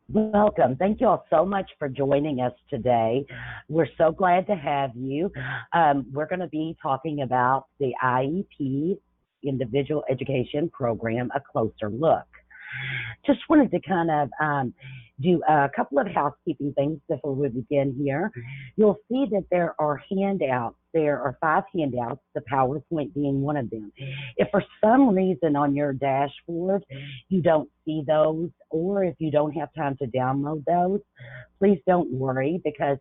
Welcome. Thank you all so much for joining us today. We're so glad to have you. We're going to be talking about the IEP Individual Education Program, a closer look. Just wanted to kind of do a couple of housekeeping things before we begin here. You'll see that there are handouts. There are 5 handouts, the PowerPoint being one of them. If for some reason on your dashboard you don't see those, or if you don't have time to download those, please don't worry, because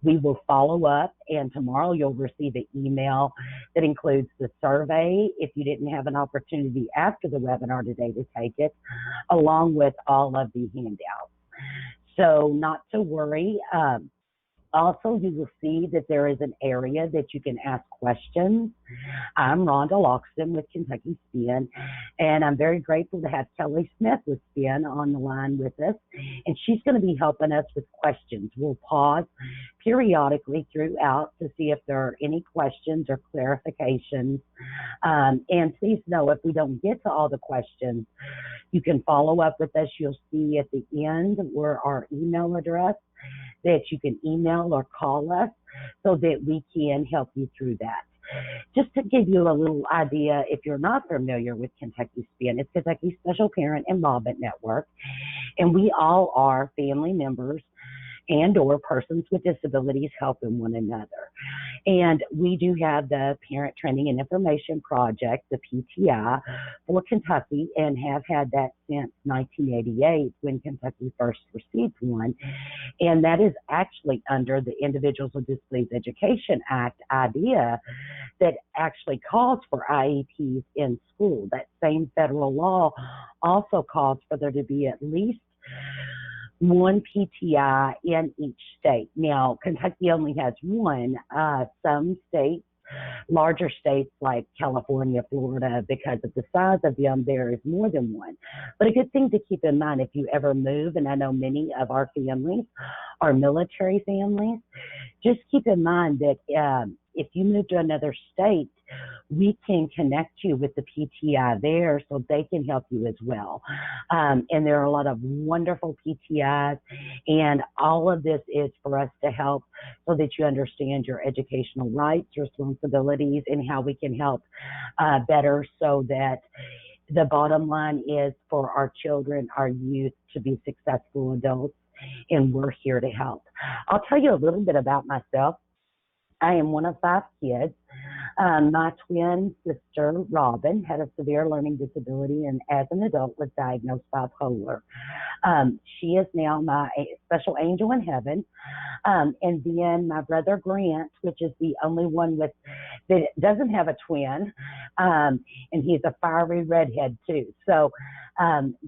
we will follow up, and tomorrow you'll receive an email that includes the survey if you didn't have an opportunity after the webinar today to take it, along with all of the handouts. So not to worry. Also, you will see that there is an area that you can ask questions. I'm Rhonda Loxton with Kentucky SPIN, and I'm very grateful to have Kelly Smith with SPIN on the line with us, and she's going to be helping us with questions. We'll pause periodically throughout to see if there are any questions or clarifications. And please know, if we don't get to all the questions, you can follow up with us. You'll see at the end where our email address that you can email or call us so that we can help you through that. Just to give you a little idea, if you're not familiar with Kentucky SPIN, it's Kentucky Special Parent Involvement Network, and we all are family members and or persons with disabilities helping one another. And we do have the Parent Training and Information Project, the PTI, for Kentucky, and have had that since 1988 when Kentucky first received one. And that is actually under the Individuals with Disabilities Education Act idea that actually calls for IEPs in school. That same federal law also calls for there to be at least one PTI in each state. Now, Kentucky only has one. Some states, larger states like California, Florida, because of the size of them, there is more than one. But a good thing to keep in mind if you ever move, and I know many of our families are military families, just keep in mind that if you move to another state, we can connect you with the PTI there so they can help you as well. And there are a lot of wonderful PTIs, and all of this is for us to help so that you understand your educational rights, responsibilities, and how we can help better, so that the bottom line is for our children, our youth, to be successful adults, and we're here to help. I'll tell you a little bit about myself. I am one of 5 kids. My twin sister, Robin, had a severe learning disability and as an adult was diagnosed bipolar. She is now my special angel in heaven. And then my brother, Grant, which is the only one that doesn't have a twin, and he's a fiery redhead too. So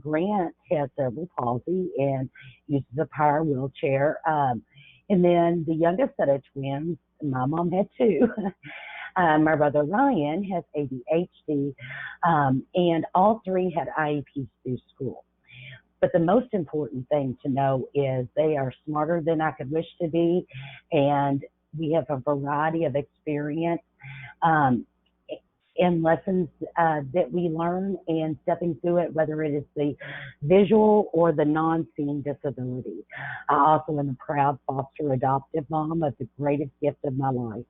Grant has cerebral palsy and uses a power wheelchair. And then the youngest set of twins, my mom had 2. My brother Ryan has ADHD, and all 3 had IEPs through school. But the most important thing to know is they are smarter than I could wish to be, and we have a variety of experience in lessons that we learn and stepping through it, whether it is the visual or the non-seeing disability. I also am a proud foster adoptive mom of the greatest gift of my life.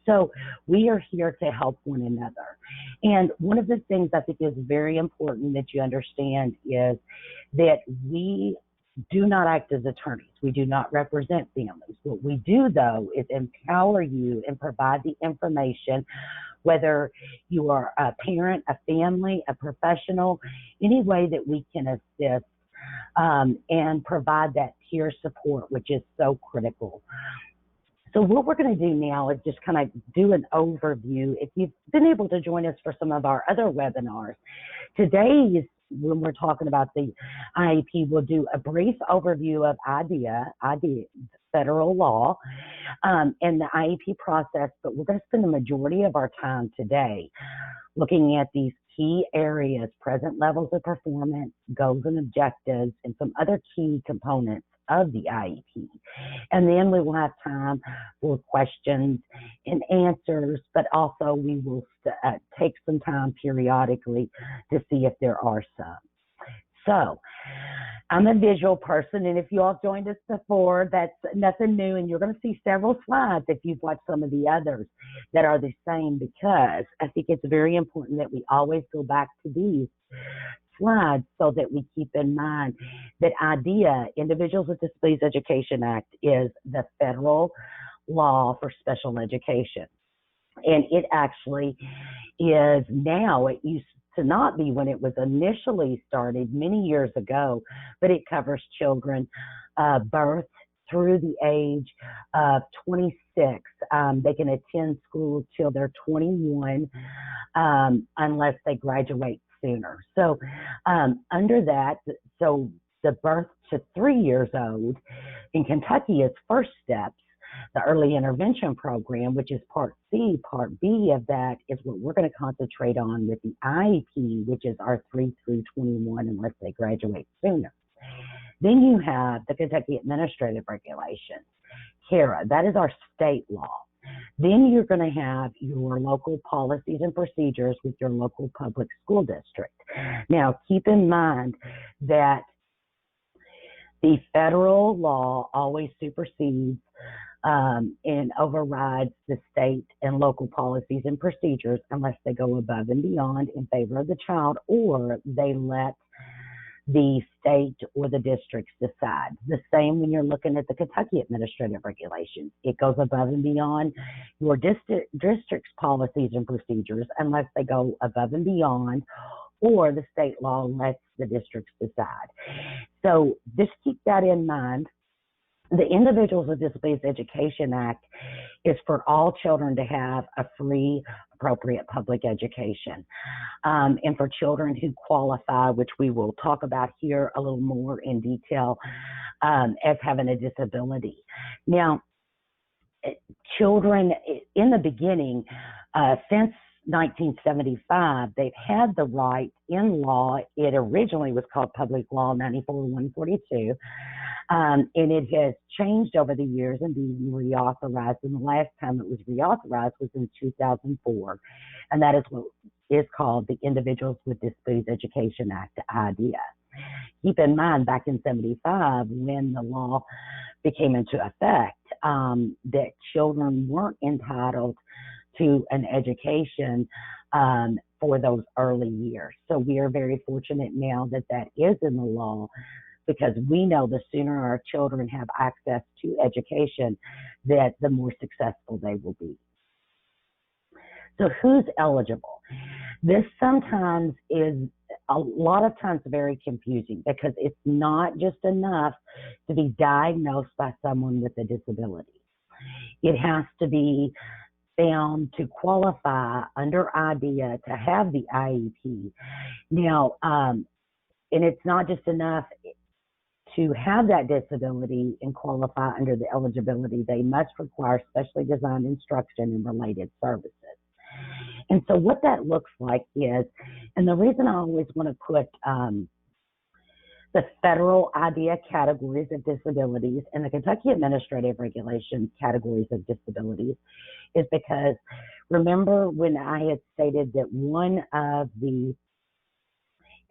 So we are here to help one another. And one of the things I think is very important that you understand is that we do not act as attorneys. We do not represent families. What we do, though, is empower you and provide the information, whether you are a parent, a family, a professional, any way that we can assist and provide that peer support, which is so critical. So what we're going to do now is just kind of do an overview. If you've been able to join us for some of our other webinars, today is when we're talking about the IEP, we'll do a brief overview of IDEA, federal law, and the IEP process, but we're going to spend the majority of our time today looking at these key areas: present levels of performance, goals and objectives, and some other key components of the IEP. And then we will have time for questions and answers, but also we will take some time periodically to see if there are some. So I'm a visual person, and if you all joined us before, that's nothing new, and you're going to see several slides if you've watched some of the others that are the same, because I think it's very important that we always go back to these slides so that we keep in mind that IDEA, Individuals with Disabilities Education Act, is the federal law for special education. And it actually is now, it used to not be when it was initially started many years ago, but it covers children birth through the age of 26. They can attend school till they're 21 unless they graduate sooner. So under that, so the birth to 3 years old in Kentucky is First Steps. The early intervention program, which is Part C. Part B of that is what we're going to concentrate on with the IEP, which is our 3 through 21 unless they graduate sooner. Then you have the Kentucky Administrative Regulations, CARA. That is our state law. Then you're going to have your local policies and procedures with your local public school district. Now, keep in mind that the federal law always supersedes and overrides the state and local policies and procedures unless they go above and beyond in favor of the child, or they let the state or the districts decide. The same when you're looking at the Kentucky Administrative Regulations. It goes above and beyond your district's policies and procedures unless they go above and beyond, or the state law lets the districts decide. So just keep that in mind. The Individuals with Disabilities Education Act is for all children to have a free, appropriate public education. And for children who qualify, which we will talk about here a little more in detail, as having a disability. Now, children in the beginning, since 1975, they've had the right in law. It originally was called Public Law 94-142, and it has changed over the years and being reauthorized. And the last time it was reauthorized was in 2004, and that is what is called the Individuals with Disabilities Education Act, IDEA. Keep in mind, back in 75, when the law became into effect, that children weren't entitled to an education for those early years. So we are very fortunate now that that is in the law, because we know the sooner our children have access to education, that the more successful they will be. So who's eligible? This sometimes is a lot of times very confusing, because it's not just enough to be diagnosed by someone with a disability. It has to be found to qualify under IDEA to have the IEP. Now, and it's not just enough to have that disability and qualify under the eligibility. They must require specially designed instruction and related services. And so what that looks like is, and the reason I always want to put the federal IDEA categories of disabilities and the Kentucky Administrative Regulations categories of disabilities is because, remember when I had stated that one of the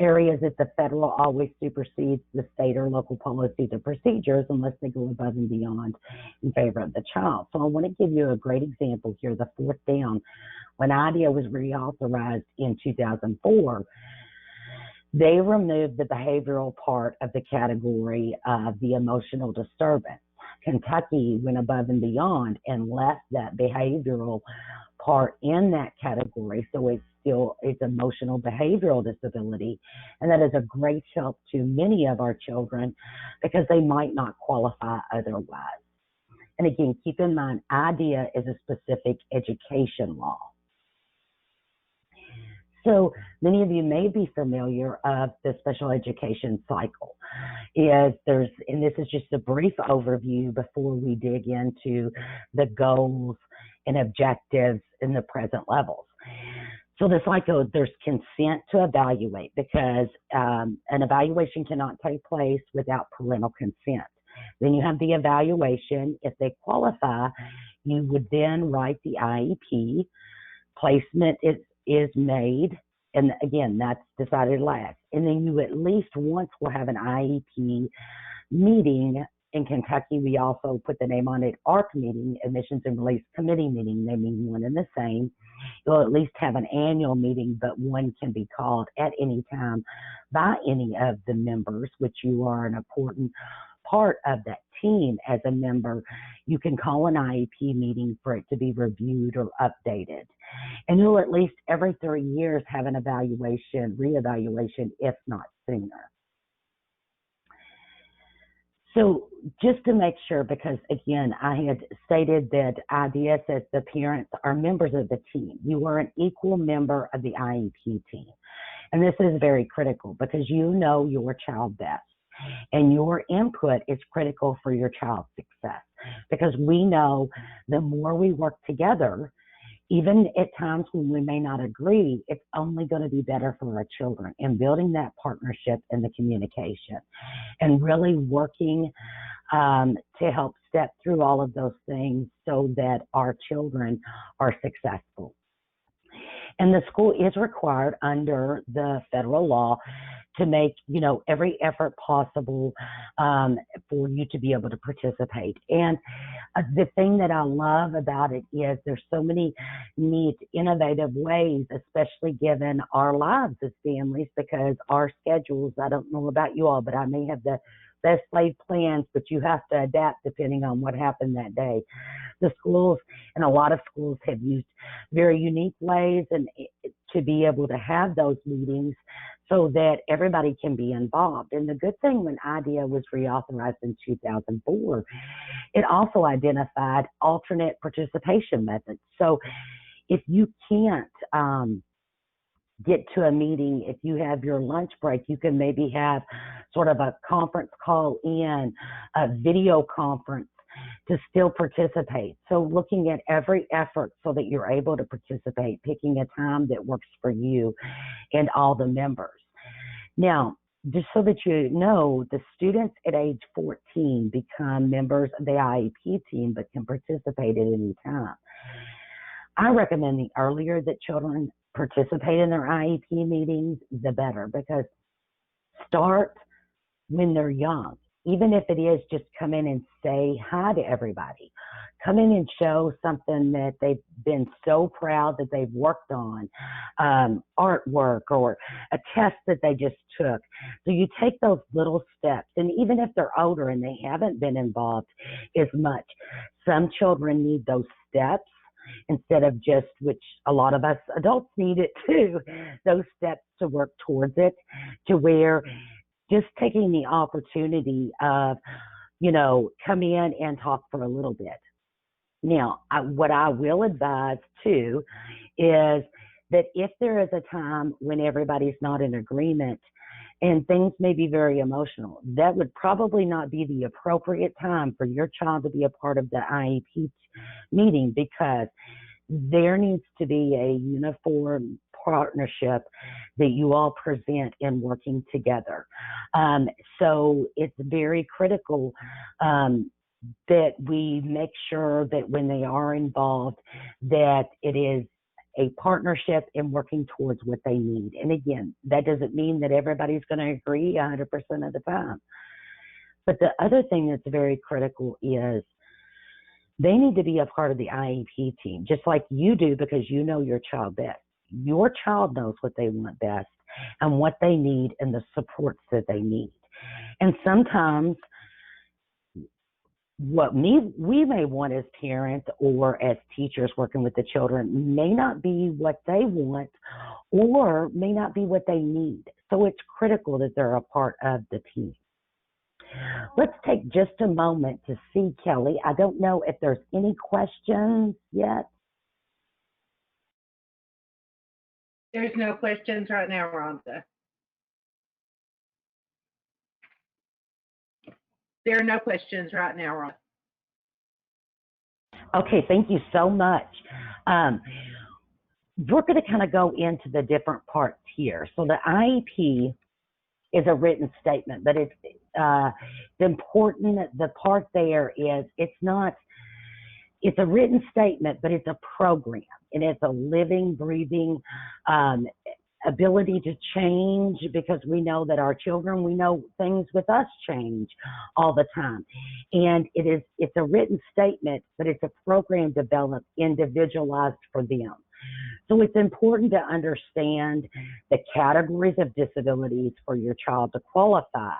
areas that the federal always supersedes the state or local policies or procedures unless they go above and beyond in favor of the child. So I want to give you a great example here, the fourth down. When IDEA was reauthorized in 2004, they removed the behavioral part of the category of the emotional disturbance. Kentucky went above and beyond and left that behavioral part in that category, so it's emotional behavioral disability, and that is a great help to many of our children because they might not qualify otherwise. And again, keep in mind, IDEA is a specific education law. So many of you may be familiar of the special education cycle. And this is just a brief overview before we dig into the goals and objectives in the present levels. So the cycle, there's consent to evaluate, because an evaluation cannot take place without parental consent. Then you have the evaluation. If they qualify, you would then write the IEP. Placement is made, And again, that's decided last. And then you at least once will have an IEP meeting. In Kentucky, we also put the name on it, ARC meeting, Admissions and Release Committee meeting. They mean one and the same. You'll at least have an annual meeting, but one can be called at any time by any of the members, which you are an important part of that team as a member. You can call an IEP meeting for it to be reviewed or updated. And you'll at least every 3 years have an evaluation, reevaluation, if not sooner. So just to make sure, because again, I had stated that IDEA says the parents are members of the team. You are an equal member of the IEP team. And this is very critical because you know your child best. And your input is critical for your child's success because we know the more we work together, even at times when we may not agree, it's only going to be better for our children, and building that partnership and the communication and really working to help step through all of those things so that our children are successful. And the school is required under the federal law to make, every effort possible for you to be able to participate. And the thing that I love about it is there's so many neat, innovative ways, especially given our lives as families, because our schedules, I don't know about you all, but I may have the best laid plans, but you have to adapt depending on what happened that day. The schools, and a lot of schools, have used very unique ways and to be able to have those meetings so that everybody can be involved. And the good thing when IDEA was reauthorized in 2004, it also identified alternate participation methods. So if you can't get to a meeting, if you have your lunch break, you can maybe have sort of a conference call in, a video conference to still participate. So looking at every effort so that you're able to participate, picking a time that works for you and all the members. Now, just so that you know, the students at age 14 become members of the IEP team but can participate at any time. I recommend the earlier that children participate in their IEP meetings, the better, because start when they're young. Even if it is just come in and say hi to everybody. Come in and show something that they've been so proud that they've worked on, artwork or a test that they just took. So you take those little steps, and even if they're older and they haven't been involved as much, some children need those steps instead of just, which a lot of us adults need it too, those steps to work towards it, to where just taking the opportunity of, come in and talk for a little bit. Now, what I will advise too is that if there is a time when everybody's not in agreement and things may be very emotional, that would probably not be the appropriate time for your child to be a part of the IEP meeting, because there needs to be a uniform partnership that you all present in working together. So it's very critical that we make sure that when they are involved, that it is a partnership in working towards what they need. And again, that doesn't mean that everybody's going to agree 100% of the time. But the other thing that's very critical is they need to be a part of the IEP team, just like you do, because you know your child best. Your child knows what they want best and what they need and the supports that they need. And sometimes what we may want as parents or as teachers working with the children may not be what they want or may not be what they need. So it's critical that they're a part of the team. Let's take just a moment to see Kelly. I don't know if there's any questions yet. There's no questions right now, Rhonda. There are no questions right now, Rhonda. Okay, thank you so much. We're going to kind of go into the different parts here. So the IEP is a written statement, but it's the part there is it's a written statement, but it's a program, and it's a living, breathing ability to change, because we know that our children, we know things with us change all the time. And it's a written statement, but it's a program developed individualized for them. So it's important to understand the categories of disabilities for your child to qualify.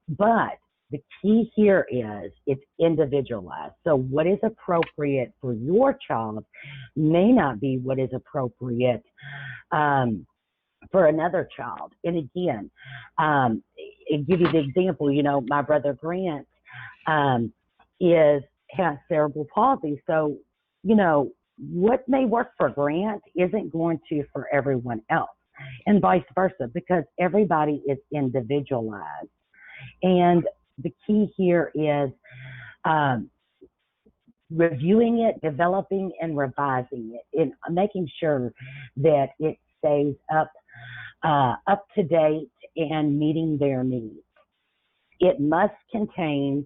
But the key here is it's individualized. So what is appropriate for your child may not be what is appropriate for another child. And again, I'll give you the example, my brother Grant has cerebral palsy. So, what may work for Grant isn't going to for everyone else, and vice versa, because everybody is individualized. And the key here is reviewing it, developing and revising it, and making sure that it stays up to date and meeting their needs. It must contain,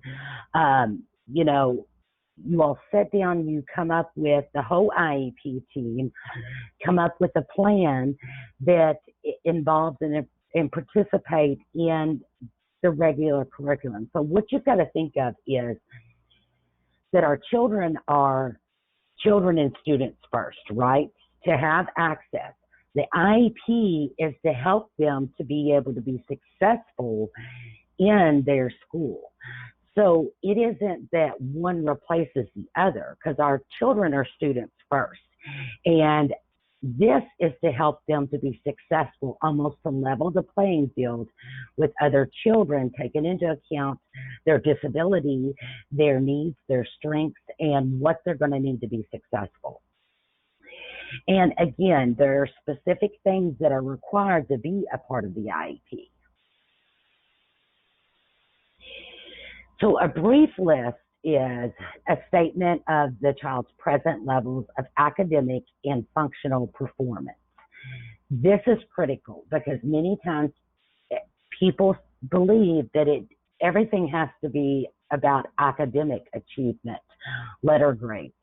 you all sit down, you come up with the whole IEP team, come up with a plan that involves and participate in the regular curriculum. So what you've got to think of is that our children are children and students first, right? To have access. The IEP is to help them to be able to be successful in their school. So it isn't that one replaces the other, because our children are students first. And this is to help them to be successful, almost to level the playing field with other children, taking into account their disability, their needs, their strengths, and what they're going to need to be successful. And again, there are specific things that are required to be a part of the IEP. So a brief list is a statement of the child's present levels of academic and functional performance. This is critical because many times people believe that everything has to be about academic achievement, letter grades.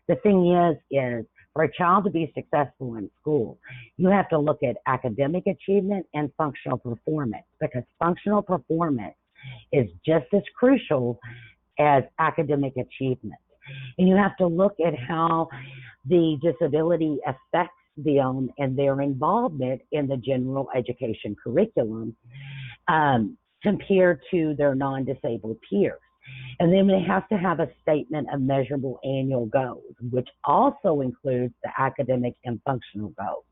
The thing is for a child to be successful in school, you have to look at academic achievement and functional performance, because functional performance is just as crucial as academic achievement. And you have to look at how the disability affects them and their involvement in the general education curriculum compared to their non-disabled peers. And then they have to have a statement of measurable annual goals, which also includes the academic and functional goals.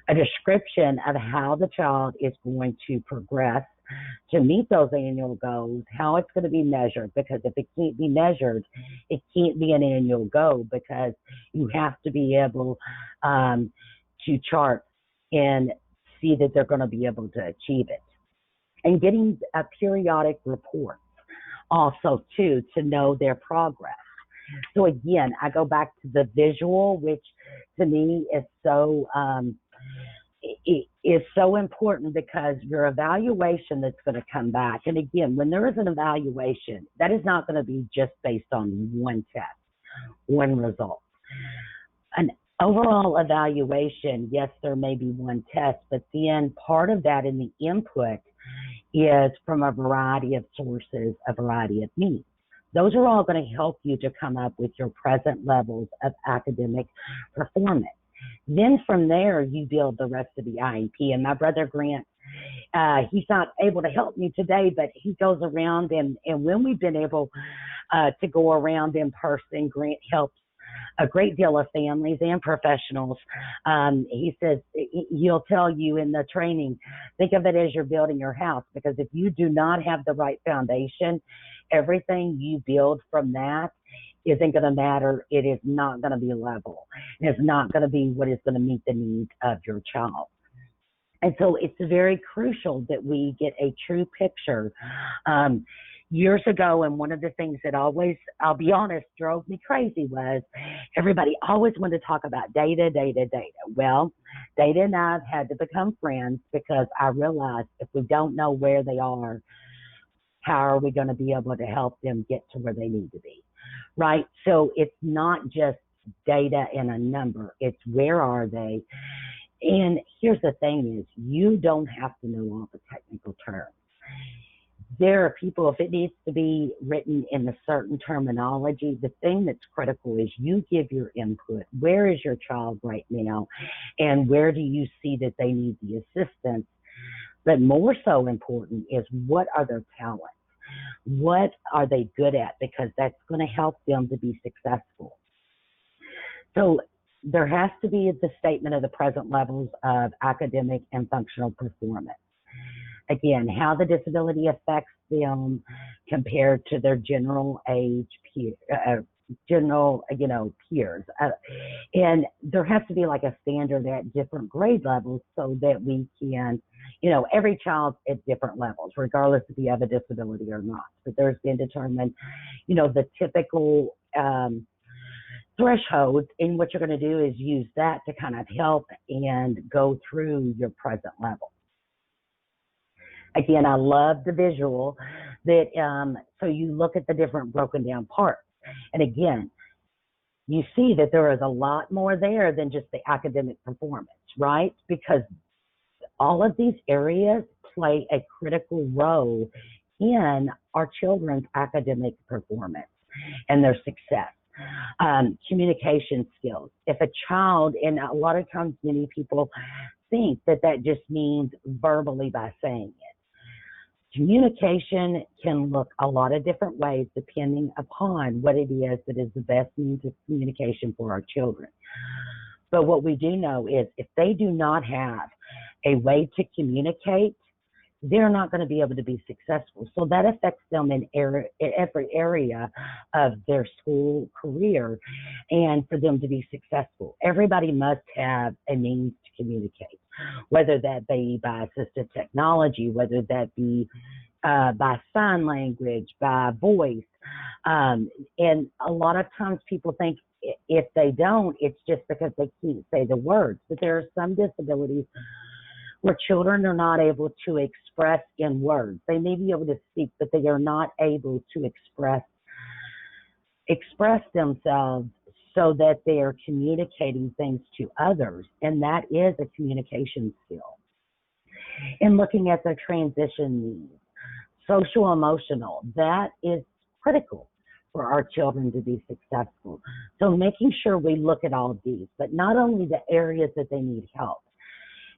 A description of how the child is going to progress to meet those annual goals, how it's going to be measured, because if it can't be measured, it can't be an annual goal, because you have to be able to chart and see that they're going to be able to achieve it. And getting a periodic report also too, to know their progress. So again, I go back to the visual, which to me is so important, because your evaluation that's going to come back, and again, when there is an evaluation, that is not going to be just based on one test, one result. An overall evaluation, yes, there may be one test, but then part of that in the input is from a variety of sources, a variety of means. Those are all going to help you to come up with your present levels of academic performance. Then from there, you build the rest of the IEP. And my brother Grant, he's not able to help me today, but he goes around, and when we've been able to go around in person, Grant helps a great deal of families and professionals. He says he'll tell you in the training, think of it as you're building your house, because if you do not have the right foundation, everything you build from that isn't going to matter. It is not going to be level. It's not going to be what is going to meet the needs of your child. And so it's very crucial that we get a true picture. Years ago, and one of the things that always, I'll be honest, drove me crazy was everybody always wanted to talk about data. Well, Data and I have had to become friends, because I realized if we don't know where they are, how are we going to be able to help them get to where they need to be, right? So it's not just data and a number. It's where are they? And here's the thing is you don't have to know all the technical terms. There are people, if it needs to be written in a certain terminology, the thing that's critical is you give your input. Where is your child right now? And where do you see that they need the assistance? But more so important is what are their talents? What are they good at? Because that's going to help them to be successful. So there has to be the statement of the present levels of academic and functional performance. Again, how the disability affects them compared to their general age peers. And there has to be like a standard at different grade levels so that we can, every child's at different levels, regardless if you have a disability or not. But there's been determined, the typical thresholds, and what you're going to do is use that to kind of help and go through your present level. Again, I love the visual that, so you look at the different broken down parts. And again, you see that there is a lot more there than just the academic performance, right? Because all of these areas play a critical role in our children's academic performance and their success. Communication skills. If a child, and a lot of times many people think that just means verbally by saying it. Communication can look a lot of different ways depending upon what it is that is the best means of communication for our children. But what we do know is if they do not have a way to communicate, they're not going to be able to be successful. So that affects them in every area of their school career and for them to be successful. Everybody must have a means to communicate, whether that be by assistive technology, whether that be by sign language, by voice. And a lot of times people think if they don't, it's just because they can't say the words. But there are some disabilities where children are not able to express in words. They may be able to speak, but they are not able to express themselves so that they are communicating things to others, and that is a communication skill. And looking at their transition needs, social emotional, that is critical for our children to be successful. So making sure we look at all of these, but not only the areas that they need help.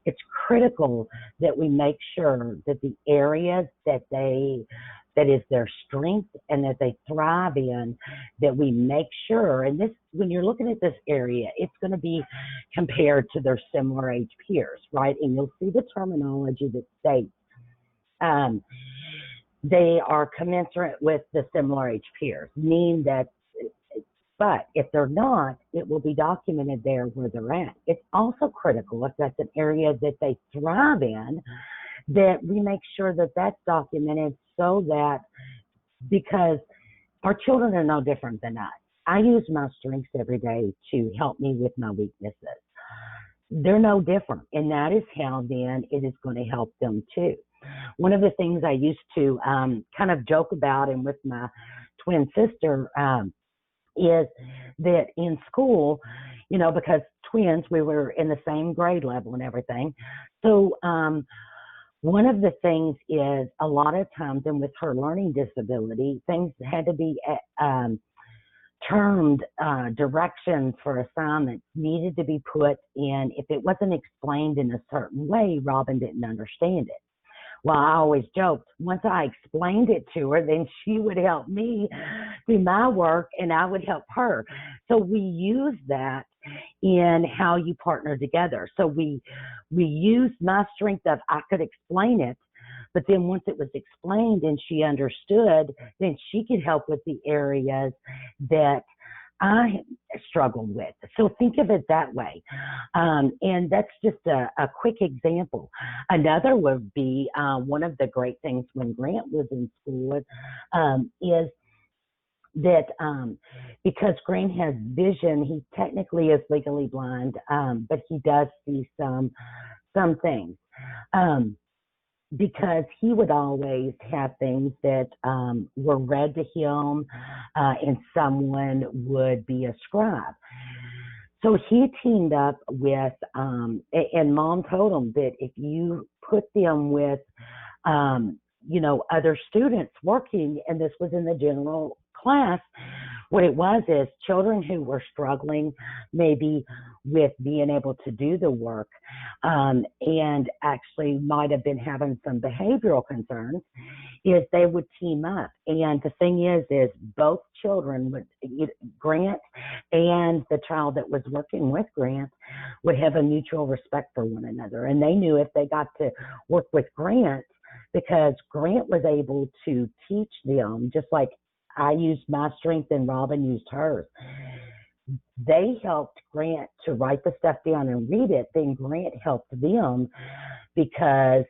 It's critical that we make sure that the areas that is their strength and that they thrive in, that we make sure, and this, when you're looking at this area, it's going to be compared to their similar age peers, right? And you'll see the terminology that states they are commensurate with the similar age peers, meaning that. But if they're not, it will be documented there where they're at. It's also critical, if that's an area that they thrive in, that we make sure that that's documented so that, because our children are no different than us. I use my strengths every day to help me with my weaknesses. They're no different, and that is how then it is going to help them too. One of the things I used to kind of joke about, and with my twin sister, is that in school, because twins, we were in the same grade level and everything. So one of the things is a lot of times, and with her learning disability, things had to be termed directions for assignments needed to be put in. If it wasn't explained in a certain way, Robin didn't understand it. Well, I always joked, once I explained it to her, then she would help me do my work and I would help her. So we use that in how you partner together. So we used my strength of I could explain it, but then once it was explained and she understood, then she could help with the areas that I struggled with. So think of it that way. And that's just a quick example. Another would be one of the great things when Grant was in school is that because Grant has vision, he technically is legally blind, but he does see some things. Because he would always have things that were read to him and someone would be a scribe. So he teamed up with, and mom told him that if you put them with, other students working, and this was in the general class, what it was is children who were struggling maybe with being able to do the work, and actually might have been having some behavioral concerns, is they would team up. And the thing is both children would, Grant and the child that was working with Grant would have a mutual respect for one another. And they knew if they got to work with Grant, because Grant was able to teach them, just like I used my strength and Robin used hers. They helped Grant to write the stuff down and read it. Then Grant helped them because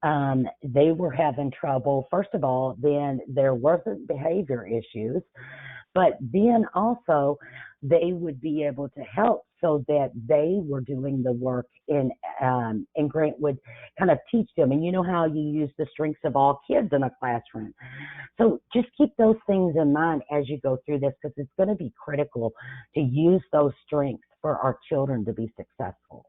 they were having trouble. First of all, then there wasn't behavior issues, but then also they would be able to help so that they were doing the work, and Grant would kind of teach them. And you know how you use the strengths of all kids in a classroom. So just keep those things in mind as you go through this, because it's going to be critical to use those strengths for our children to be successful.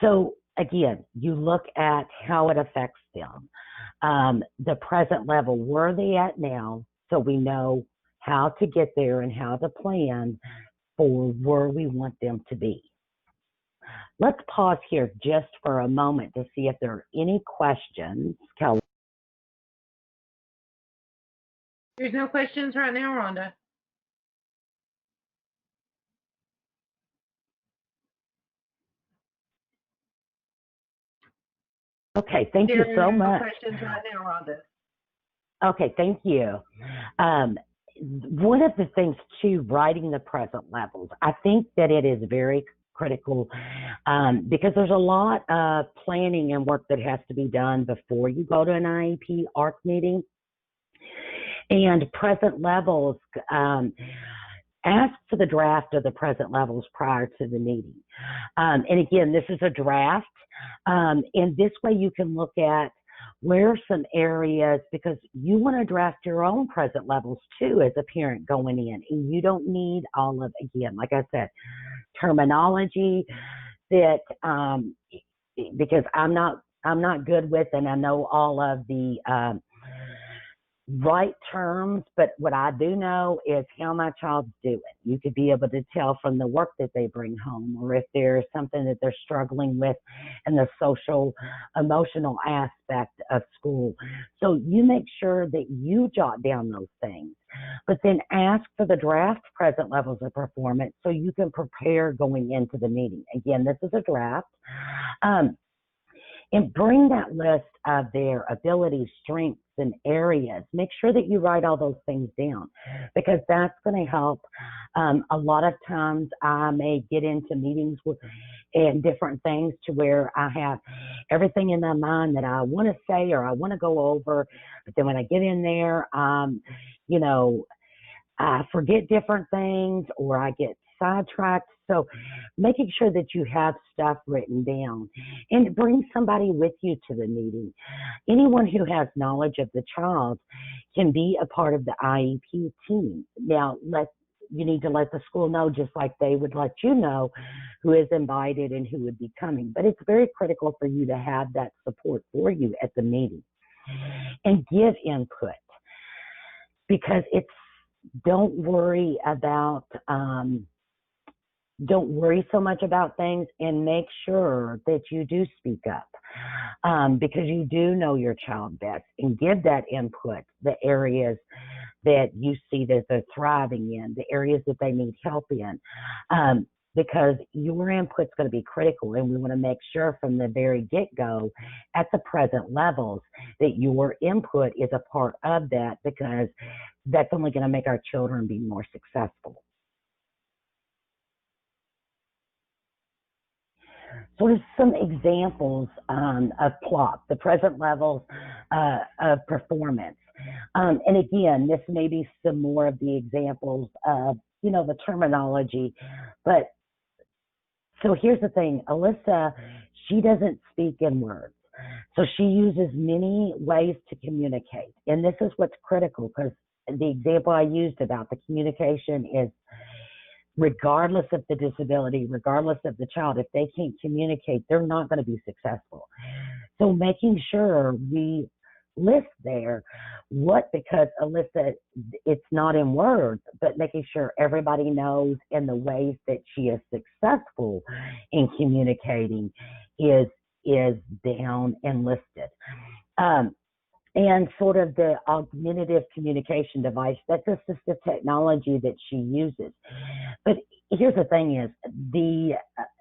So again, you look at how it affects them. The present level, where are they at now? So we know how to get there and how to plan for where we want them to be. Let's pause here just for a moment to see if there are any questions. Kelly? There's no questions right now, Rhonda. Okay, thank you so much. There are no questions right now, Rhonda. Okay, thank you. One of the things too, writing the present levels, I think that it is very critical, because there's a lot of planning and work that has to be done before you go to an IEP ARC meeting. And present levels, ask for the draft of the present levels prior to the meeting. And again, this is a draft. And this way you can look at where are some areas, because you want to draft your own present levels too as a parent going in. And you don't need all of, again, like I said, terminology that, because I'm not good with, and I know all of the right terms, but what I do know is how my child's doing. You could be able to tell from the work that they bring home, or if there's something that they're struggling with in the social, emotional aspect of school. So you make sure that you jot down those things, but then ask for the draft present levels of performance so you can prepare going into the meeting. Again, this is a draft. And bring that list of their abilities, strengths, and areas. Make sure that you write all those things down, because that's going to help. A lot of times I may get into meetings and different things to where I have everything in my mind that I want to say or I want to go over, but then when I get in there, I forget different things or I get sidetracked. So making sure that you have stuff written down, and bring somebody with you to the meeting. Anyone who has knowledge of the child can be a part of the IEP team. Now, you need to let the school know, just like they would let you know who is invited and who would be coming. But it's very critical for you to have that support for you at the meeting, and give input, because don't worry so much about things, and make sure that you do speak up, because you do know your child best, and give that input, the areas that you see that they're thriving in, the areas that they need help in, because your input's going to be critical, and we want to make sure from the very get-go at the present levels that your input is a part of that, because that's only going to make our children be more successful. So there's some examples of plot, the present levels of performance. And again, this may be some more of the examples of, the terminology. But so here's the thing, Alyssa, she doesn't speak in words. So she uses many ways to communicate. And this is what's critical, because the example I used about the communication is regardless of the disability, regardless of the child. If they can't communicate, they're not going to be successful. So making sure we list there because Alyssa, it's not in words, but making sure everybody knows in the ways that she is successful in communicating is down and listed. And sort of the augmentative communication device, that's assistive technology that she uses. But here's the thing is,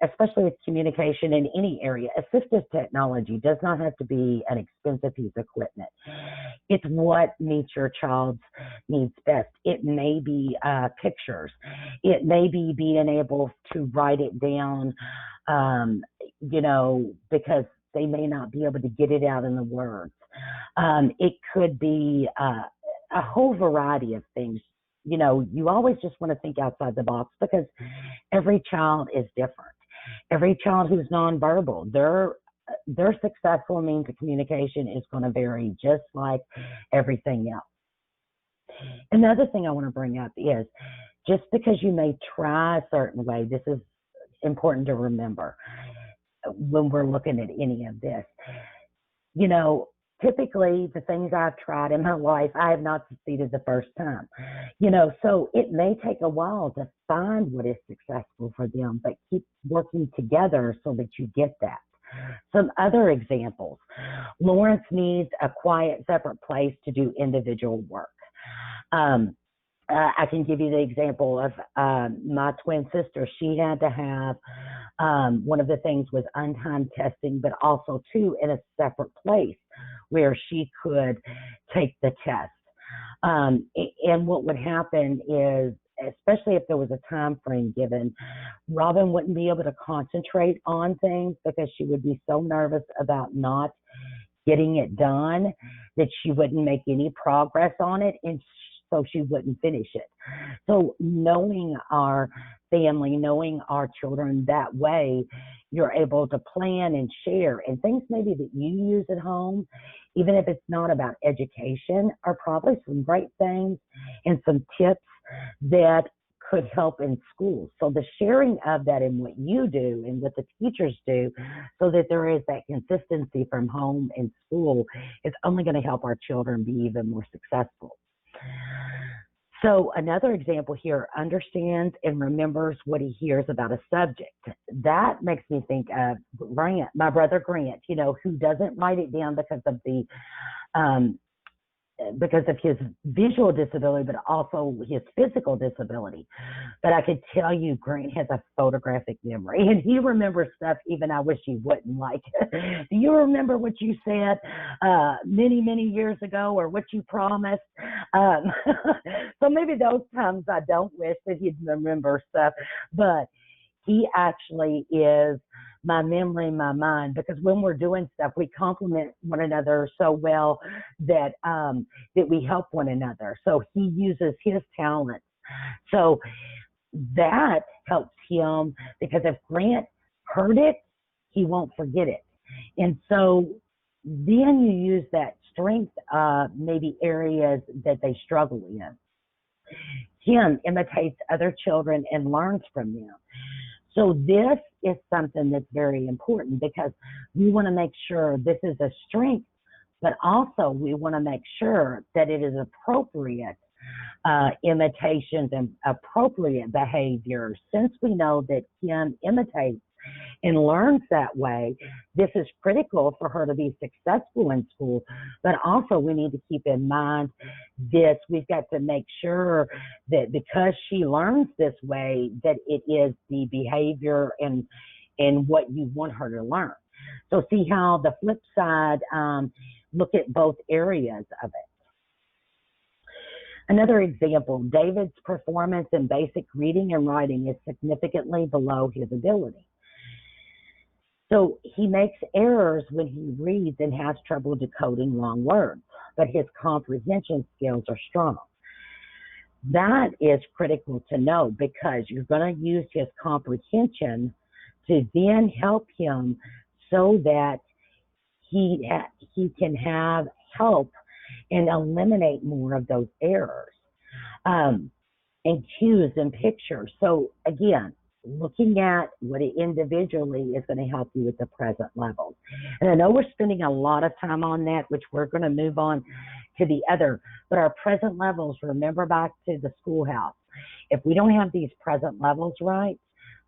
especially with communication in any area, assistive technology does not have to be an expensive piece of equipment. It's what meets your child's needs best. It may be pictures. It may be being able to write it down, because they may not be able to get it out in the words. It could be a whole variety of things. You always just want to think outside the box because every child is different. Every child who's nonverbal, their successful means of communication is going to vary just like everything else. Another thing I want to bring up is just because you may try a certain way, this is important to remember when we're looking at any of this. Typically the things I've tried in my life, I have not succeeded the first time. So it may take a while to find what is successful for them, but keep working together so that you get that. Some other examples. Lawrence needs a quiet, separate place to do individual work. I can give you the example of my twin sister. She had to have one of the things was untimed testing, but also too in a separate place where she could take the test. And what would happen is, especially if there was a time frame given, Robin wouldn't be able to concentrate on things because she would be so nervous about not getting it done that she wouldn't make any progress on it, and so she wouldn't finish it. So knowing our family, knowing our children that way, you're able to plan and share. And things maybe that you use at home, even if it's not about education, are probably some great things and some tips that could help in school. So the sharing of that in what you do and what the teachers do, so that there is that consistency from home and school, is only going to help our children be even more successful. So another example here, understands and remembers what he hears about a subject. That makes me think of Grant, my brother Grant, who doesn't write it down because of his visual disability, but also his physical disability. But I could tell you Grant has a photographic memory, and he remembers stuff even I wish he wouldn't. Like, do you remember what you said many, many years ago, or what you promised? So maybe those times I don't wish that he'd remember stuff, but he actually is my memory, my mind, because when we're doing stuff, we complement one another so well that that we help one another. So he uses his talents. So that helps him, because if Grant heard it, he won't forget it. And so then you use that strength, maybe areas that they struggle in. Tim imitates other children and learns from them. So this is something that's very important, because we want to make sure this is a strength, but also we want to make sure that it is appropriate imitations and appropriate behaviors. Since we know that Kim imitates and learns that way, this is critical for her to be successful in school. But also we need to keep in mind this, we've got to make sure that because she learns this way, that it is the behavior and what you want her to learn. So see how the flip side, look at both areas of it. Another example, David's performance in basic reading and writing is significantly below his ability. So he makes errors when he reads and has trouble decoding long words, but his comprehension skills are strong. That is critical to know, because you're going to use his comprehension to then help him so that he can have help and eliminate more of those errors. and cues and pictures. So again, looking at what it individually is going to help you with the present levels. And I know we're spending a lot of time on that, which we're going to move on to the other, but our present levels, remember back to the schoolhouse. If we don't have these present levels right,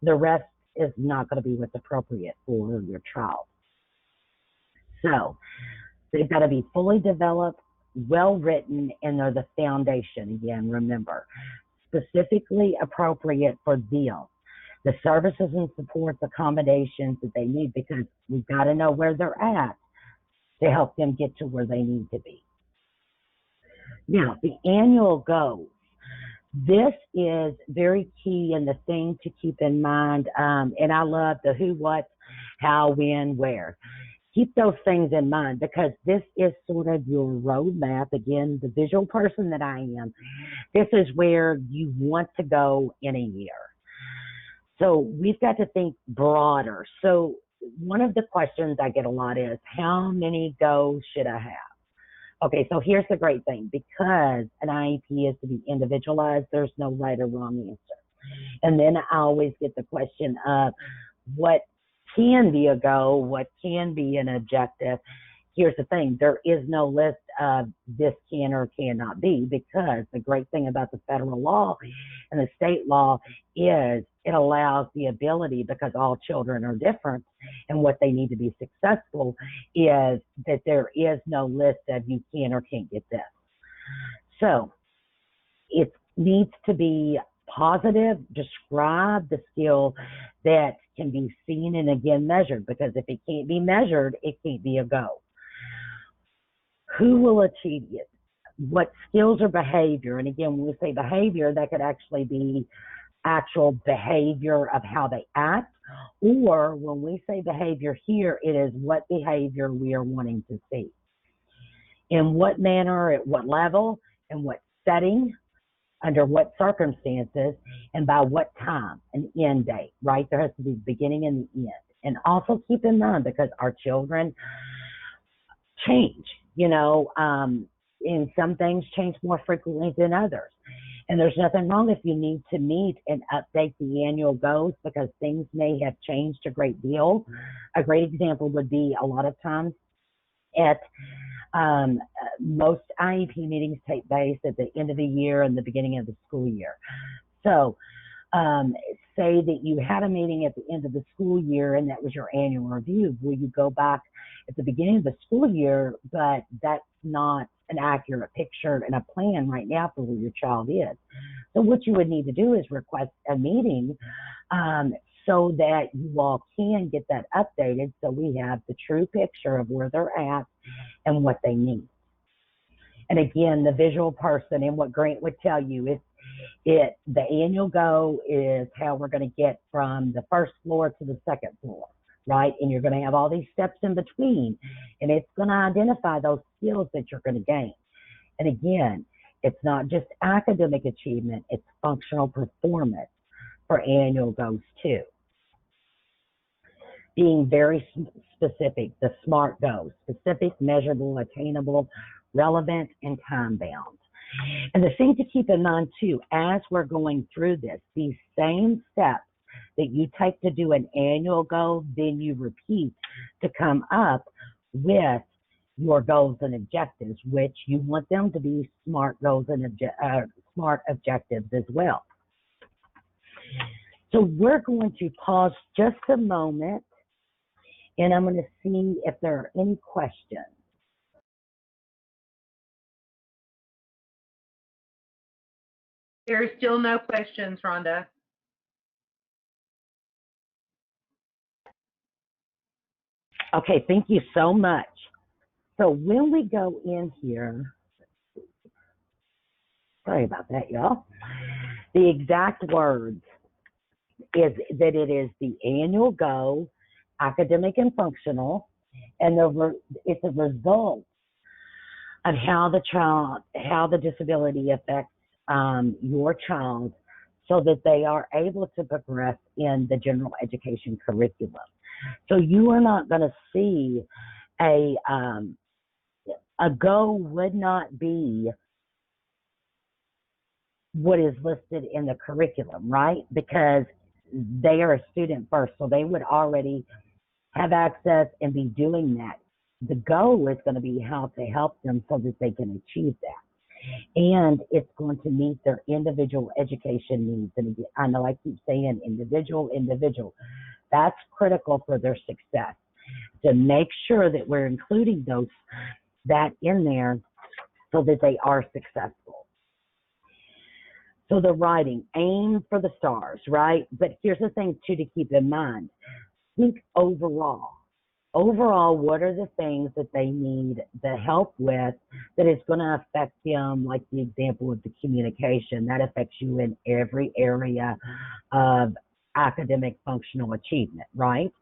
the rest is not going to be what's appropriate for your child. So they've got to be fully developed, well written, and they're the foundation. Again, remember, specifically appropriate for them. The services and supports, accommodations that they need, because we've got to know where they're at to help them get to where they need to be. Now, the annual goals. This is very key and the thing to keep in mind. And I love the who, what, how, when, where. Keep those things in mind, because this is sort of your roadmap. Again, the visual person that I am, this is where you want to go in a year. So we've got to think broader. So one of the questions I get a lot is, how many goals should I have? Okay, so here's the great thing. Because an IEP is to be individualized, there's no right or wrong answer. And then I always get the question of what can be a goal, what can be an objective. Here's the thing, there is no list of this can or cannot be, because the great thing about the federal law and the state law is it allows the ability, because all children are different and what they need to be successful, is that there is no list of you can or can't get this. So it needs to be positive, describe the skill that can be seen and again measured, because if it can't be measured, it can't be a goal. Who will achieve it? What skills or behavior? And again, when we say behavior, that could actually be actual behavior of how they act, or when we say behavior here, it is what behavior we are wanting to see. In what manner, at what level, in what setting, under what circumstances, and by what time, an end date, right? There has to be the beginning and the end. And also keep in mind, because our children change, and some things change more frequently than others. And there's nothing wrong if you need to meet and update the annual goals, because things may have changed a great deal. A great example would be a lot of times at most IEP meetings take place at the end of the year and the beginning of the school year. So say that you had a meeting at the end of the school year and that was your annual review. Will you go back at the beginning of the school year, but that's not an accurate picture and a plan right now for where your child is. So what you would need to do is request a meeting so that you all can get that updated, so we have the true picture of where they're at and what they need. And again, the visual person, and what Grant would tell you is the annual goal is how we're going to get from the first floor to the second floor, right? And you're going to have all these steps in between, and it's going to identify those skills that you're going to gain. And again, it's not just academic achievement, it's functional performance for annual goals too. Being very specific, the SMART goals: specific, measurable, attainable, relevant, and time-bound. And the thing to keep in mind too, as we're going through this, these same steps that you take to do an annual goal, then you repeat to come up with your goals and objectives, which you want them to be SMART goals and SMART objectives as well. So we're going to pause just a moment, and I'm going to see if there are any questions. There are still no questions, Rhonda. Okay, thank you so much. So when we go in here, sorry about that, y'all. The exact words is that it is the annual goal, academic and functional, and it's a result of how the disability affects your child, so that they are able to progress in the general education curriculum. So you are not going to see a goal would not be what is listed in the curriculum, right? Because they are a student first, so they would already have access and be doing that. The goal is going to be how to help them so that they can achieve that. And it's going to meet their individual education needs. And I know I keep saying individual. That's critical for their success. To make sure that we're including that in there so that they are successful. So the writing, aim for the stars, right? But here's the thing too to keep in mind. Think overall. Overall, what are the things that they need the help with that is going to affect them, like the example of the communication, that affects you in every area of academic functional achievement, right?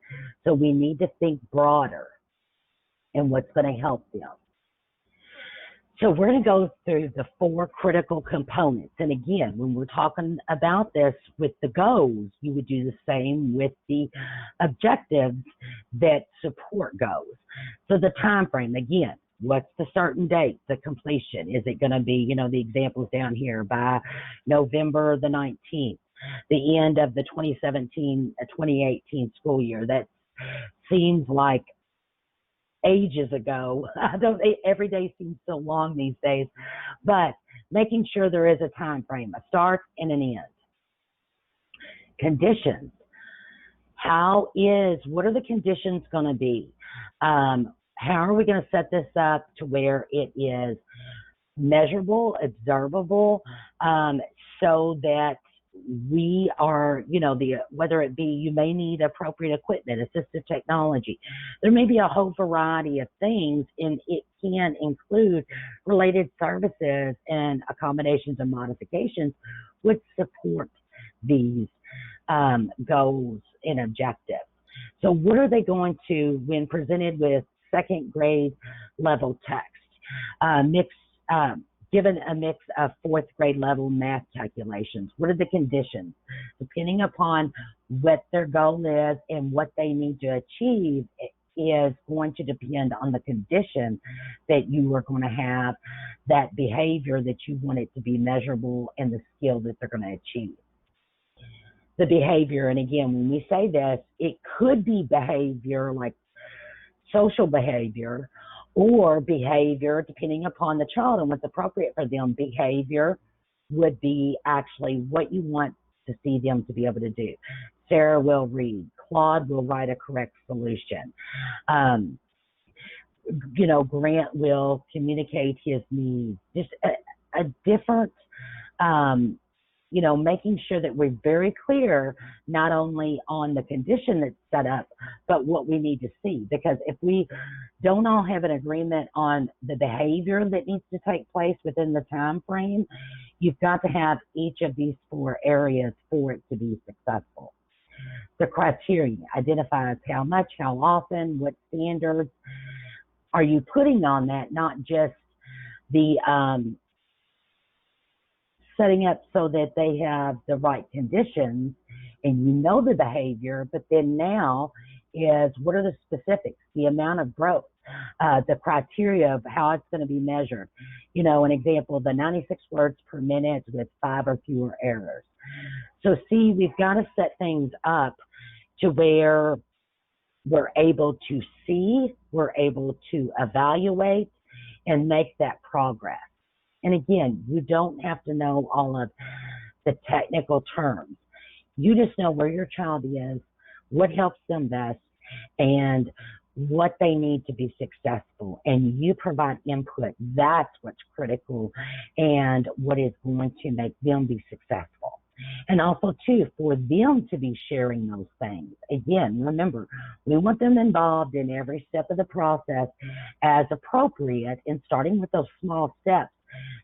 So we need to think broader in what's going to help them. So we're going to go through the 4 critical components. And again, when we're talking about this with the goals, you would do the same with the objectives that support goals. So the time frame, again, what's the certain date, the completion? Is it going to be, the examples down here, by November the 19th, the end of the 2017-2018 school year? That seems like ages ago. Every day seems so long these days, but making sure there is a time frame, a start and an end. Conditions. What are the conditions going to be? How are we going to set this up to where it is measurable, observable, so that we are, whether it be you may need appropriate equipment, assistive technology. There may be a whole variety of things, and it can include related services and accommodations and modifications which support these goals and objectives. So what are they going to, when presented with second grade level text, given a mix of 4th grade level math calculations? What are the conditions? Depending upon what their goal is and what they need to achieve is going to depend on the condition that you are going to have, that behavior that you want it to be measurable, and the skill that they're going to achieve. The behavior, and again, when we say this, it could be behavior like social behavior, or behavior, depending upon the child and what's appropriate for them. Behavior would be actually what you want to see them to be able to do. Sarah will read. Claude will write a correct solution. Grant will communicate his needs. Just a different, making sure that we're very clear, not only on the condition that's set up, but what we need to see. Because if we don't all have an agreement on the behavior that needs to take place within the time frame, you've got to have each of these 4 areas for it to be successful. The criteria identifies how much, how often, what standards are you putting on that, not just the setting up so that they have the right conditions and the behavior, but then now is what are the specifics, the amount of growth, the criteria of how it's going to be measured. An example, the 96 words per minute with 5 or fewer errors. So see, we've got to set things up to where we're able to see, we're able to evaluate and make that progress. And again, you don't have to know all of the technical terms. You just know where your child is, what helps them best, and what they need to be successful. And you provide input. That's what's critical and what is going to make them be successful. And also, too, for them to be sharing those things. Again, remember, we want them involved in every step of the process as appropriate, and starting with those small steps,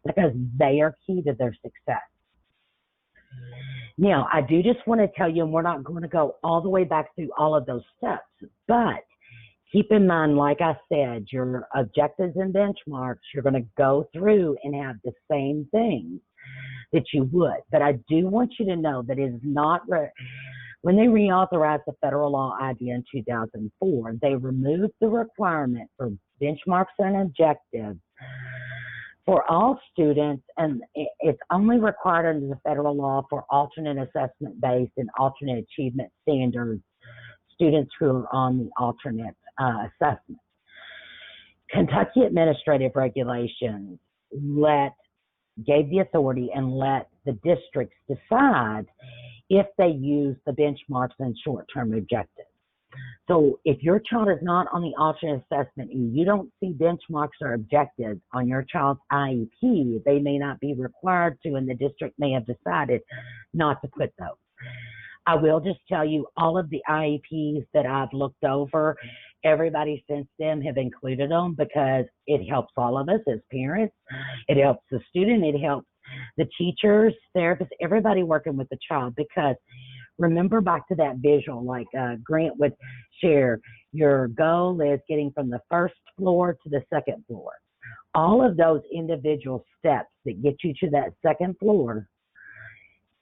because they are key to their success. Now, I do just want to tell you, and we're not going to go all the way back through all of those steps, but keep in mind, like I said, your objectives and benchmarks, you're going to go through and have the same things that you would. But I do want you to know that it is not, when they reauthorized the federal law idea in 2004, they removed the requirement for benchmarks and objectives For all students, and it's only required under the federal law for alternate assessment-based and alternate achievement standards, students who are on the alternate assessment. Kentucky administrative regulations gave the authority and let the districts decide if they use the benchmarks and short-term objectives. So if your child is not on the alternate assessment and you don't see benchmarks or objectives on your child's IEP, they may not be required to, and the district may have decided not to put those. I will just tell you, all of the IEPs that I've looked over, everybody since then have included them because it helps all of us as parents. It helps the student. It helps the teachers, therapists, everybody working with the child, because remember back to that visual, like Grant would share, your goal is getting from the first floor to the second floor. All of those individual steps that get you to that second floor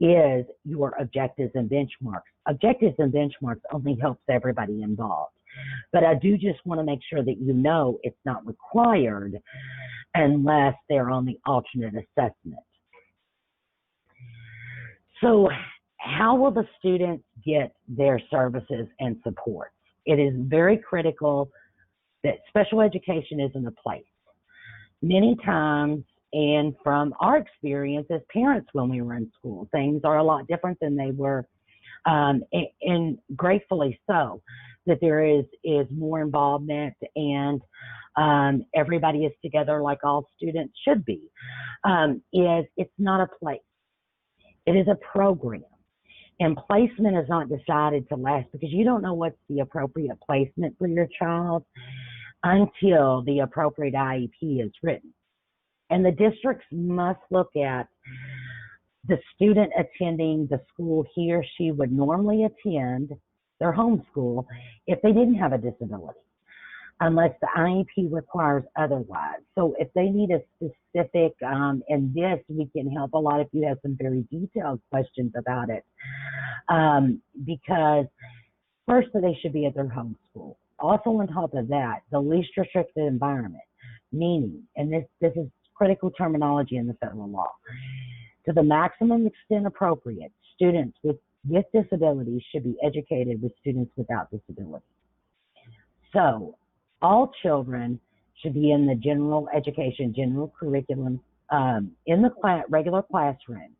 is your objectives and benchmarks. Objectives and benchmarks only helps everybody involved. But I do just want to make sure that you know it's not required unless they're on the alternate assessment. So how will the students get their services and supports? It is very critical that special education is in a place. Many times, and from our experience as parents when we were in school, things are a lot different than they were, and gratefully so, that there is more involvement and everybody is together like all students should be. It's not a place. It is a program. And placement is not decided to last because you don't know what's the appropriate placement for your child until the appropriate IEP is written. And the districts must look at the student attending the school he or she would normally attend, their home school, if they didn't have a disability, unless the IEP requires otherwise. So if they need a specific, and this, we can help a lot if you have some very detailed questions about it, because first they should be at their home school. Also on top of that, the least restricted environment, meaning, and this is critical terminology in the federal law, to the maximum extent appropriate, students with disabilities should be educated with students without disabilities. So all children should be in the general education, general curriculum, in the regular classroom,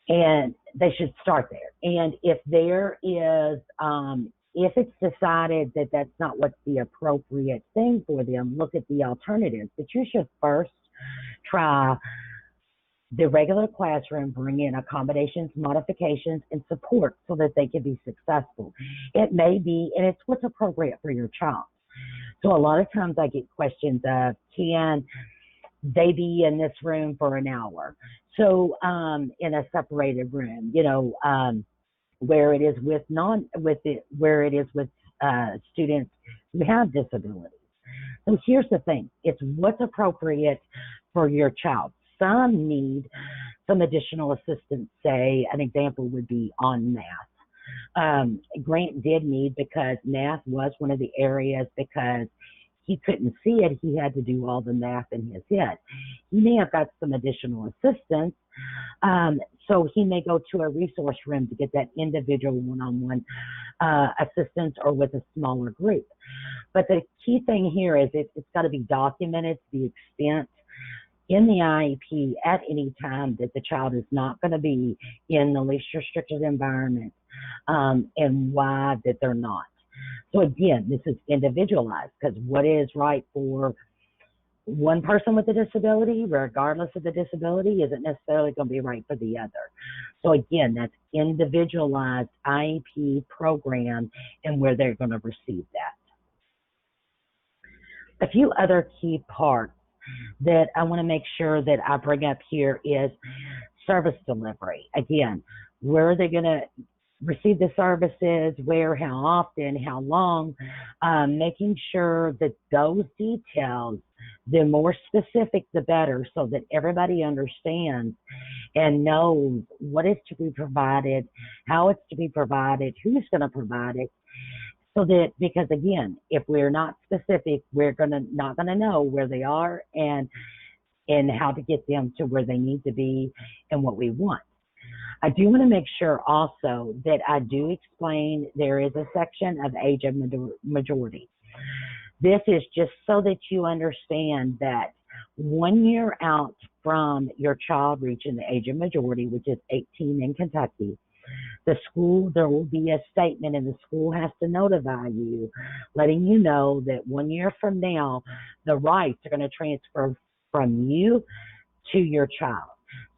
and they should start there. And if there is, if it's decided that that's not what's the appropriate thing for them, look at the alternatives. But you should first try the regular classroom, bring in accommodations, modifications, and support so that they can be successful. It may be, and it's what's appropriate for your child. So a lot of times I get questions of, can they be in this room for an hour? So in a separated room, you know, where it is with students who have disabilities. So here's the thing, it's what's appropriate for your child. Some need some additional assistance. Say an example would be on math. Grant did need, because math was one of the areas, because he couldn't see it, he had to do all the math in his head. He may have got some additional assistance, so he may go to a resource room to get that individual one-on-one assistance, or with a smaller group. But the key thing here is it's got to be documented to the extent in the IEP at any time that the child is not going to be in the least restricted environment, and why that they're not. So again, this is individualized, because what is right for one person with a disability, regardless of the disability, isn't necessarily going to be right for the other. So again, that's individualized IEP program and where they're going to receive that. A few other key parts that I want to make sure that I bring up here is service delivery. Again, where are they going to receive the services, where, how often, how long, making sure that those details, the more specific the better, so that everybody understands and knows what is to be provided, how it's to be provided, who's going to provide it. So that, because again, if we're not specific, we're not going to know where they are, and and how to get them to where they need to be and what we want. I do want to make sure also that I do explain there is a section of age of majority. This is just so that you understand that 1 year out from your child reaching the age of majority, which is 18 in Kentucky, the school, there will be a statement and the school has to notify you, letting you know that 1 year from now, the rights are going to transfer from you to your child.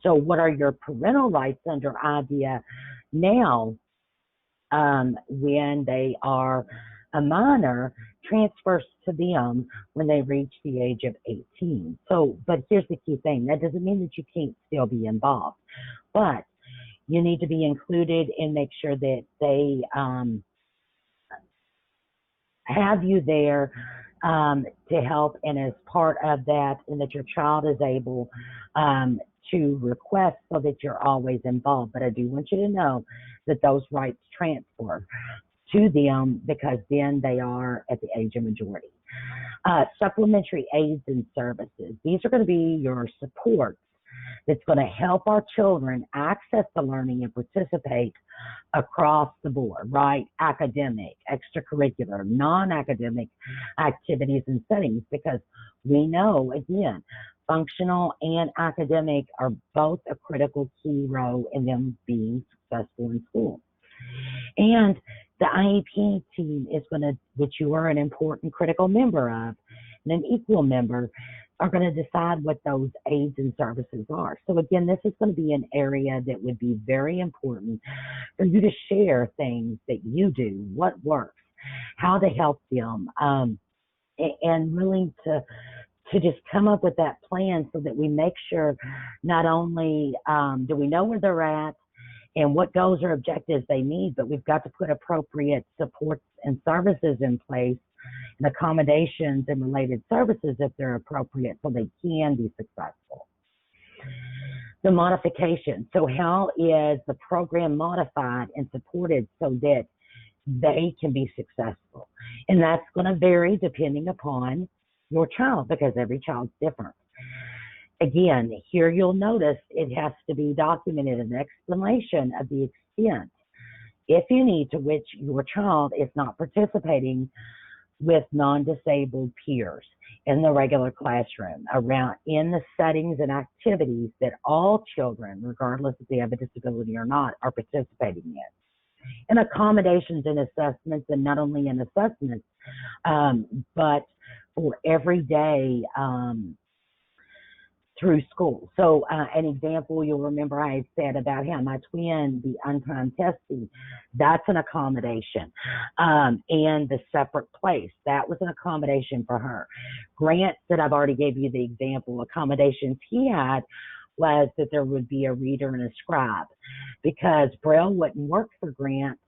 So what are your parental rights under IDEA now when they are a minor transfers to them when they reach the age of 18. So, but here's the key thing. That doesn't mean that you can't still be involved, but you need to be included and make sure that they have you there to help, and as part of that, and that your child is able to request so that you're always involved. But I do want you to know that those rights transfer to them because then they are at the age of majority. Supplementary aids and services. These are going to be your supports that's going to help our children access the learning and participate across the board, right? Academic, extracurricular, non-academic activities and settings, because we know, again, functional and academic are both a critical key role in them being successful in school. And the IEP team is going to, which you are an important critical member of, and an equal member, are going to decide what those aids and services are. So again, this is going to be an area that would be very important for you to share things that you do, what works, how to help them, and really to just come up with that plan so that we make sure not only do we know where they're at and what goals or objectives they need, but we've got to put appropriate supports and services in place and accommodations and related services if they're appropriate so they can be successful. The modification. So how is the program modified and supported so that they can be successful? And that's going to vary depending upon your child because every child's different. Again, here you'll notice it has to be documented, an explanation of the extent, if any, to which your child is not participating with non-disabled peers in the regular classroom, around in the settings and activities that all children, regardless if they have a disability or not, are participating in. And accommodations and assessments, and not only in assessments, but for every day through school. So an example you'll remember I had said about how my twin, the untimed testing, that's an accommodation. And the separate place, that was an accommodation for her. Grant, that I've already gave you the example, accommodations he had was that there would be a reader and a scribe because Braille wouldn't work for Grant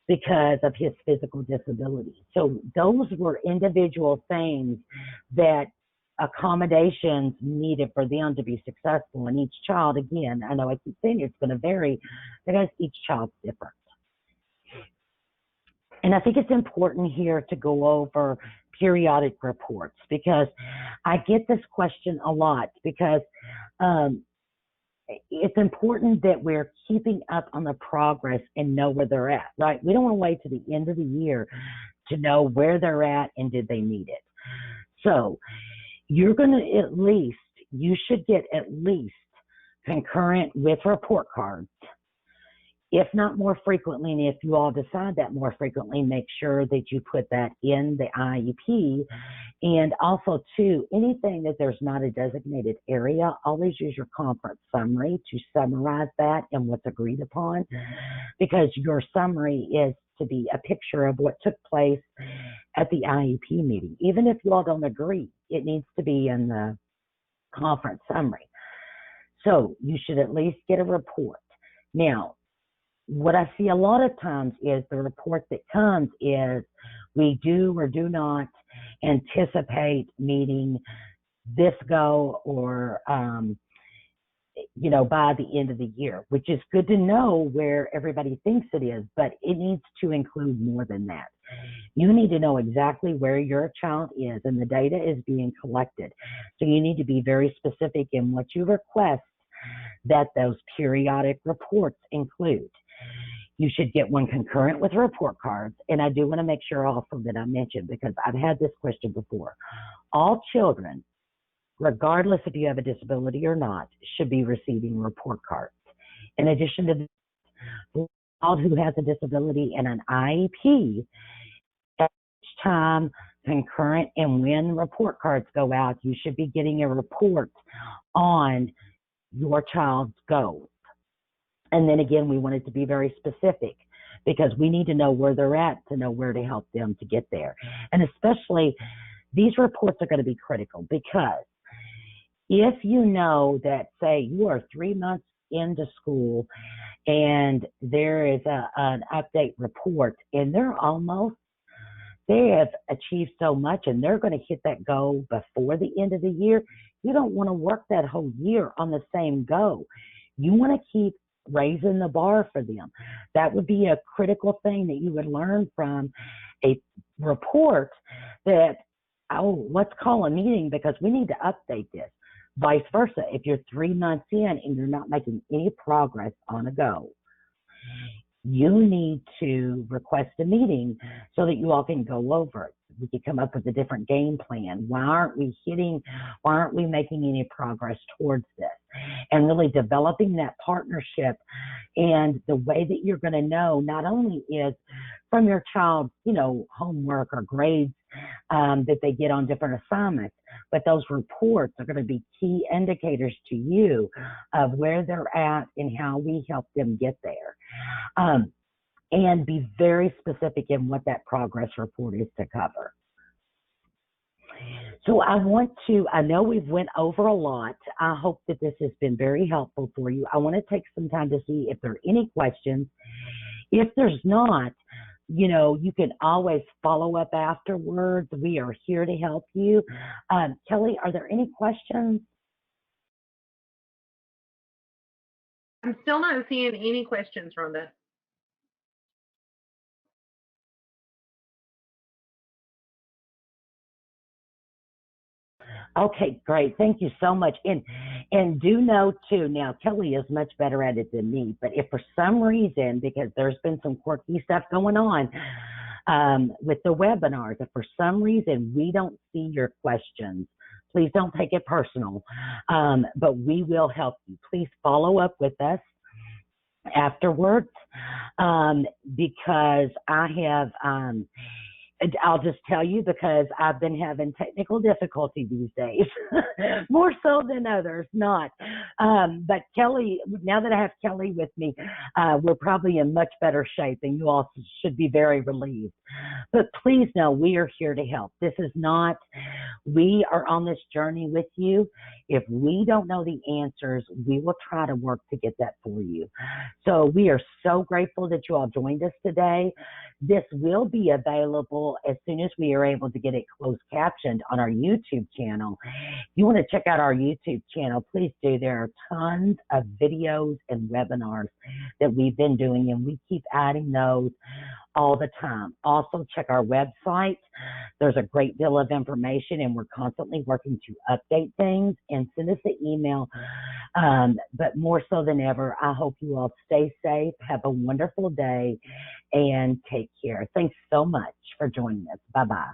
because of his physical disability. So those were individual things that accommodations needed for them to be successful. And each child, again, I know I keep saying it's going to vary because each child's different. And I think it's important here to go over periodic reports because I get this question a lot because it's important that we're keeping up on the progress and know where they're at, right? We don't want to wait to the end of the year to know where they're at and did they need it. So you're going to you should get at least concurrent with report cards, if not more frequently, and if you all decide that more frequently, make sure that you put that in the IEP. And also, too, anything that there's not a designated area, always use your conference summary to summarize that and what's agreed upon, because your summary is to be a picture of what took place at the IEP meeting. Even if you all don't agree, it needs to be in the conference summary. So you should at least get a report. Now, what I see a lot of times is the report that comes is we do or do not anticipate meeting this goal or, by the end of the year, which is good to know where everybody thinks it is, but it needs to include more than that. You need to know exactly where your child is, and the data is being collected. So you need to be very specific in what you request that those periodic reports include. You should get one concurrent with report cards. And I do want to make sure also that I mention, because I've had this question before, all children, regardless if you have a disability or not, should be receiving report cards. In addition to the child who has a disability and an IEP, each time concurrent and when report cards go out, you should be getting a report on your child's goals. And then again, we want it to be very specific, because we need to know where they're at to know where to help them to get there. And especially, these reports are going to be critical, because if you know that, say, you are 3 months into school and there is an update report and they have achieved so much and they're going to hit that goal before the end of the year, you don't want to work that whole year on the same goal. You want to keep raising the bar for them. That would be a critical thing that you would learn from a report that, oh, let's call a meeting because we need to update this. Vice versa, if you're 3 months in and you're not making any progress on a goal, you need to request a meeting so that you all can go over it. We can come up with a different game plan. Why aren't we making any progress towards this? And really developing that partnership. And the way that you're going to know not only is from your child's, homework or grades that they get on different assignments, but those reports are going to be key indicators to you of where they're at and how we help them get there. And be very specific in what that progress report is to cover. So I know we've went over a lot. I hope that this has been very helpful for you. I want to take some time to see if there are any questions. If there's not, you can always follow up afterwards. We are here to help you. Kelly, are there any questions? I'm still not seeing any questions, Rhonda. Okay, great. Thank you so much. And do know too, now Kelly is much better at it than me, but if for some reason, because there's been some quirky stuff going on with the webinars, if for some reason we don't see your questions, please don't take it personal, but we will help you. Please follow up with us afterwards, because I'll just tell you, because I've been having technical difficulty these days, more so than others, not. But Kelly, now that I have Kelly with me, we're probably in much better shape, and you all should be very relieved. But please know we are here to help. We are on this journey with you. If we don't know the answers, we will try to work to get that for you. So we are so grateful that you all joined us today. This will be available as soon as we are able to get it closed captioned on our YouTube channel. If you want to check out our YouTube channel, please do. There are tons of videos and webinars that we've been doing, and we keep adding those all the time. Also, check our website. There's a great deal of information, and we're constantly working to update things, and send us an email. But more so than ever, I hope you all stay safe, have a wonderful day, and take care. Thanks so much for joining us. Bye-bye.